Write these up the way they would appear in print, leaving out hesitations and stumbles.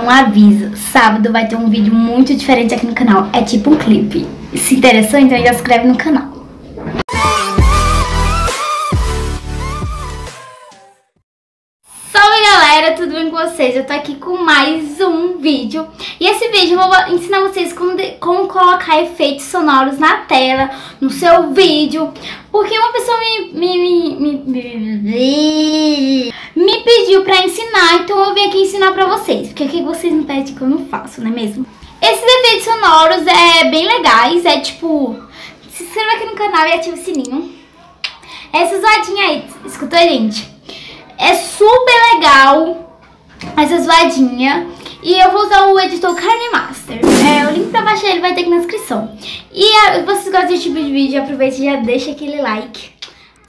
um aviso. Sábado vai ter um vídeo muito diferente aqui no canal. É tipo um clipe. Se interessou, então já se inscreve no canal. Salve galera, tudo bem com vocês? Eu tô aqui com mais um vídeo. E esse vídeo eu vou ensinar vocês como colocar efeitos sonoros na tela, no seu vídeo. Porque uma pessoa me pediu pra ensinar, então eu vim aqui ensinar pra vocês. Porque o que vocês me pedem que eu não faço, não é mesmo? Esses efeitos sonoros é bem legais, é tipo... Se inscreva aqui no canal e ative o sininho. Essa zoadinha aí, escutou, gente? É super legal essa zoadinha. E eu vou usar o editor KineMaster. O link pra baixar ele vai ter aqui na descrição. E se vocês gostam desse tipo de vídeo, aproveita e já deixa aquele like.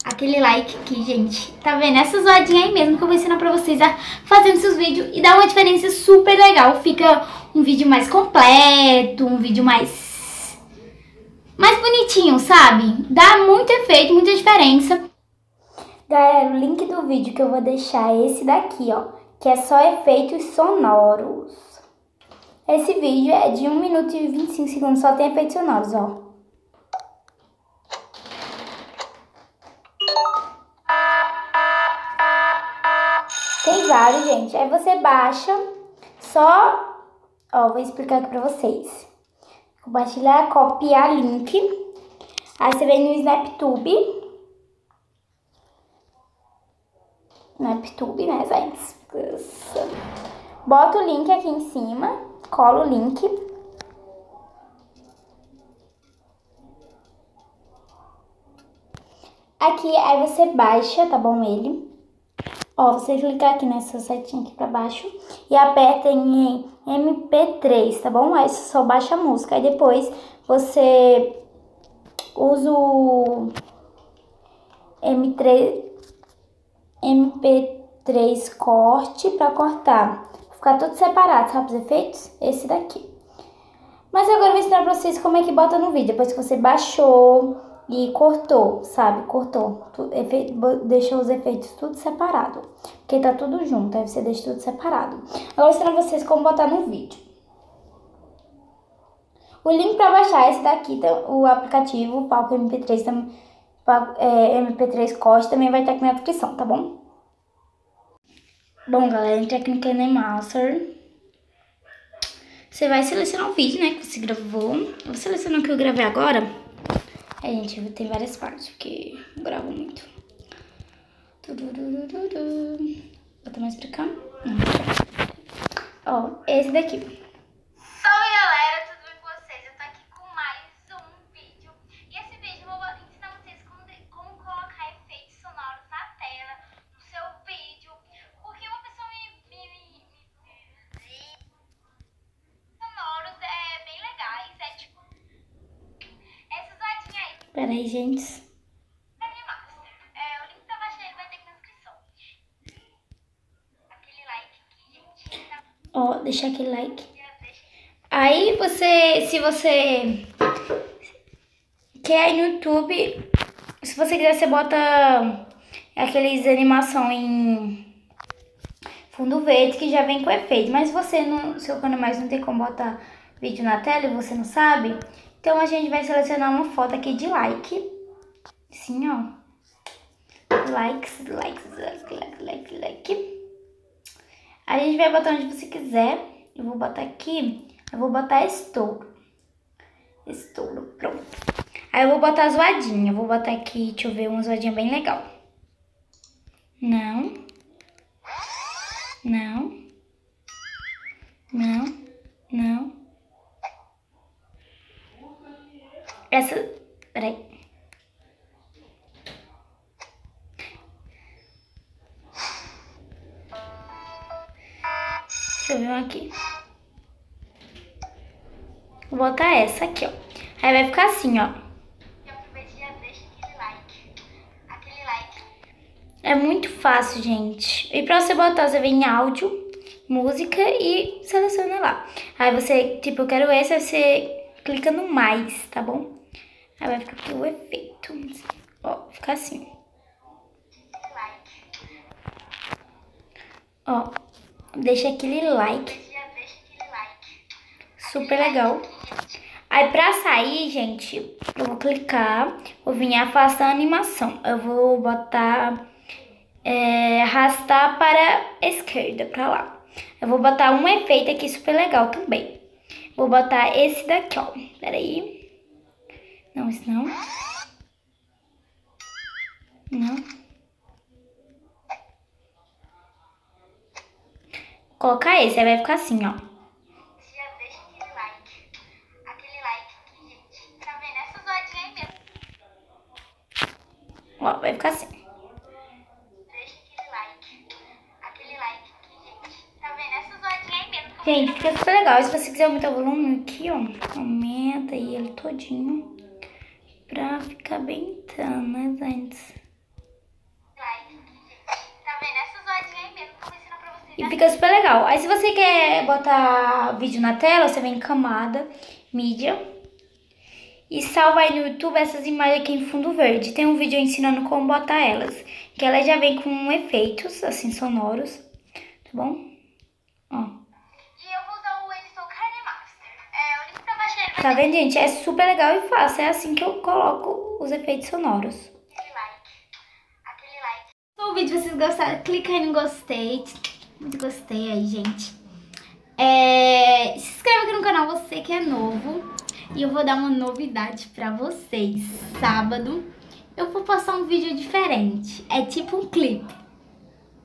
Aquele like aqui, gente. Tá vendo? Essa zoadinha aí mesmo que eu vou ensinar pra vocês a fazer nos seus vídeos. E dá uma diferença super legal. Fica um vídeo mais completo, um vídeo mais bonitinho, sabe? Dá muito efeito, muita diferença. Galera, o link do vídeo que eu vou deixar é esse daqui, ó. Que é só efeitos sonoros. Esse vídeo é de 1 minuto e 25 segundos, só tem efeitos sonoros, ó. Tem vários, gente. Aí você baixa, só... Ó, vou explicar aqui pra vocês. Compartilhar, copiar link. Aí você vem no SnapTube. SnapTube, né, gente? Bota o link aqui em cima, cola o link. Aqui, aí você baixa, tá bom, ele. Ó, você clicar aqui nessa setinha aqui pra baixo e aperta em MP3, tá bom? Aí você só baixa a música. Aí depois você usa o MP3 corte pra cortar. Ficar tudo separado, sabe os efeitos? Esse daqui. Mas agora eu vou ensinar pra vocês como é que bota no vídeo. Depois que você baixou e cortou, sabe? Cortou. Deixou os efeitos tudo separado. Porque tá tudo junto, aí você deixa tudo separado. Agora eu vou ensinar pra vocês como botar no vídeo. O link pra baixar é esse daqui, o aplicativo, o Palco MP3 também. MP3 corte também vai estar aqui na descrição, tá bom? Bom, galera, entra aqui no KineMaster. Você vai selecionar o vídeo, né, que você gravou. Eu vou selecionar o que eu gravei agora. Gente, tem várias partes, porque eu gravo muito. Bota mais pra cá. Não, ó, esse daqui. Salve, galera, tudo bem com vocês? Eu tô aqui com mais um vídeo. E esse vídeo eu vou ensinar vocês como colocar efeitos sonoros na tela, no seu vídeo. Porque uma pessoa sonoros bem legais, tipo essa zoadinha aí. Pera aí, gente. O link pra baixar ele vai ter aqui na descrição. Aquele like aqui, gente. Ó, deixar aquele like. Aí se você quer ir no YouTube, se você quiser, você bota aqueles animação em fundo verde que já vem com efeito. Mas se você seu canal mais não tem como botar vídeo na tela e você não sabe, então a gente vai selecionar uma foto aqui de like. Assim, ó. Likes. A gente vai botar onde você quiser. Eu vou botar aqui. Eu vou botar estouro. Pronto. Aí eu vou botar a zoadinha. Eu vou botar aqui, deixa eu ver, uma zoadinha bem legal. Não. Essa... Peraí. Deixa eu ver uma aqui. Vou botar essa aqui, ó. Aí vai ficar assim, ó. E aproveita e já deixa aquele like. É muito fácil, gente. E pra você botar, você vem em áudio, música e seleciona lá. Aí você, tipo, eu quero esse, aí você clica no mais, tá bom? Aí vai ficar aqui o efeito. Ó, fica assim. Ó, deixa aquele like. super legal. Aí pra sair, gente, eu vou clicar, vou vir afastar a animação. Eu vou botar, arrastar para a esquerda, pra lá. Eu vou botar um efeito aqui super legal também. Vou botar esse daqui, ó. Peraí. Não, esse não. Não. Vou colocar esse, aí vai ficar assim, ó. Já deixa aquele like. Aquele like aqui, gente. Tá vendo? Essa zoadinha aí mesmo. Ó, vai ficar assim. Deixa aquele like. Aquele like aqui, gente. Tá vendo? Essa zoadinha aí mesmo. Gente, fica super legal. E se você quiser aumentar o volume aqui, ó, aumenta aí ele todinho. Pra ficar bem tano, né, gente? Like aqui, gente. Tá vendo? Essa zoadinha aí mesmo. Vou ensinar pra vocês. E fica super legal. Aí se você quer botar vídeo na tela, você vem em camada, mídia. E salva aí no YouTube essas imagens aqui em fundo verde. Tem um vídeo ensinando como botar elas. Que ela já vem com efeitos, assim, sonoros. Tá bom? Ó. E eu vou usar o editor KineMaster. O link pra baixar ele. Tá vendo, gente? É super legal e fácil. É assim que eu coloco os efeitos sonoros. Aquele like. Aquele like. Se o vídeo vocês gostaram, clica aí no gostei. Muito gostei aí, gente. Se inscreva aqui no canal, você que é novo. E eu vou dar uma novidade pra vocês. Sábado eu vou postar um vídeo diferente. É tipo um clipe.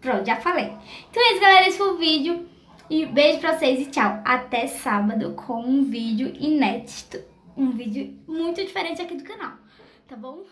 Pronto, já falei. Então é isso, galera. Esse foi o vídeo. E beijo pra vocês e tchau. Até sábado com um vídeo inédito. Um vídeo muito diferente aqui do canal. Tá bom?